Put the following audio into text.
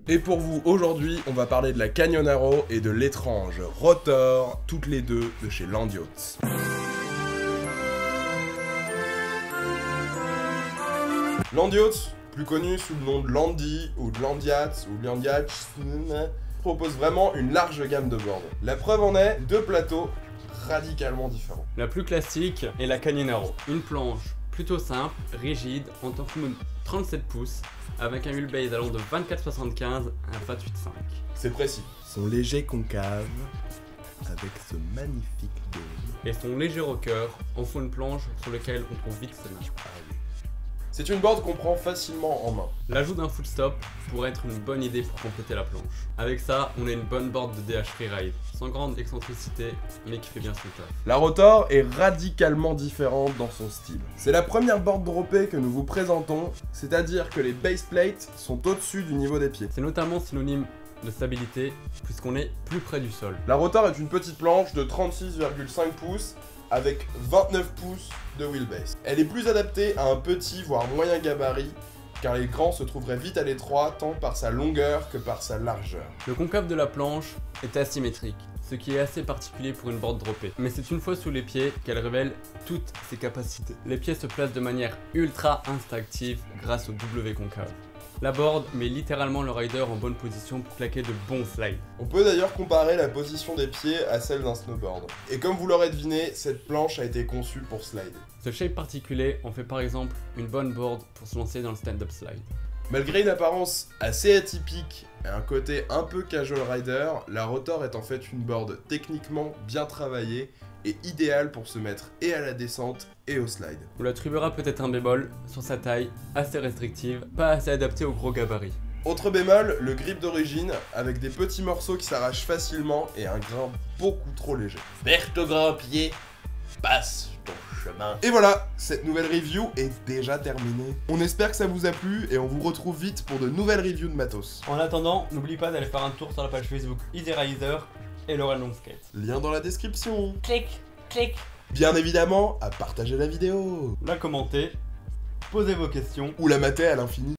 Et pour vous, aujourd'hui, on va parler de la Canyonaro et de l'étrange Rotor, toutes les deux de chez Land Yachts. Land Yachts, plus connu sous le nom de Landy ou de Land Yachts ou Land Yachts, propose vraiment une large gamme de boards. La preuve en est, deux plateaux radicalement différents. La plus classique est la Canyonaro, une planche plutôt simple, rigide, en Tanfumoon 37 pouces, avec un wheelbase allant de 24,75 à 28,5. C'est précis. Son léger concave, avec ce magnifique dôme. Et son léger rocker en font une planche sur laquelle on trouve vite ses mains. C'est une board qu'on prend facilement en main. L'ajout d'un full stop pourrait être une bonne idée pour compléter la planche. Avec ça, on a une bonne board de DH Freeride, sans grande excentricité, mais qui fait bien son taf. La Rotor est radicalement différente dans son style. C'est la première board droppée que nous vous présentons, c'est-à-dire que les base plates sont au-dessus du niveau des pieds. C'est notamment synonyme de stabilité, puisqu'on est plus près du sol. La Rotor est une petite planche de 36,5 pouces, avec 29 pouces de wheelbase. Elle est plus adaptée à un petit voire moyen gabarit, car les grands se trouveraient vite à l'étroit tant par sa longueur que par sa largeur. Le concave de la planche est asymétrique, ce qui est assez particulier pour une board droppée. Mais c'est une fois sous les pieds qu'elle révèle toutes ses capacités. Les pieds se placent de manière ultra instinctive grâce au W concave. La board met littéralement le rider en bonne position pour claquer de bons slides. On peut d'ailleurs comparer la position des pieds à celle d'un snowboard. Et comme vous l'aurez deviné, cette planche a été conçue pour slider. Ce shape particulier en fait par exemple une bonne board pour se lancer dans le stand-up slide. Malgré une apparence assez atypique et un côté un peu casual rider, la Rotor est en fait une board techniquement bien travaillée et idéale pour se mettre et à la descente et au slide. On l'attribuera peut-être un bémol sur sa taille assez restrictive, pas assez adaptée au gros gabarit. Autre bémol, le grip d'origine avec des petits morceaux qui s'arrachent facilement et un grain beaucoup trop léger. Berthe au grand pied, passe ton chemin. Et voilà, cette nouvelle review est déjà terminée. On espère que ça vous a plu et on vous retrouve vite pour de nouvelles reviews de matos. En attendant, n'oublie pas d'aller faire un tour sur la page Facebook Easy Rider et Laurel Longskate. Lien dans la description. Clic, clic. Bien évidemment, à partager la vidéo. La commenter, posez vos questions. Ou la mater à l'infini.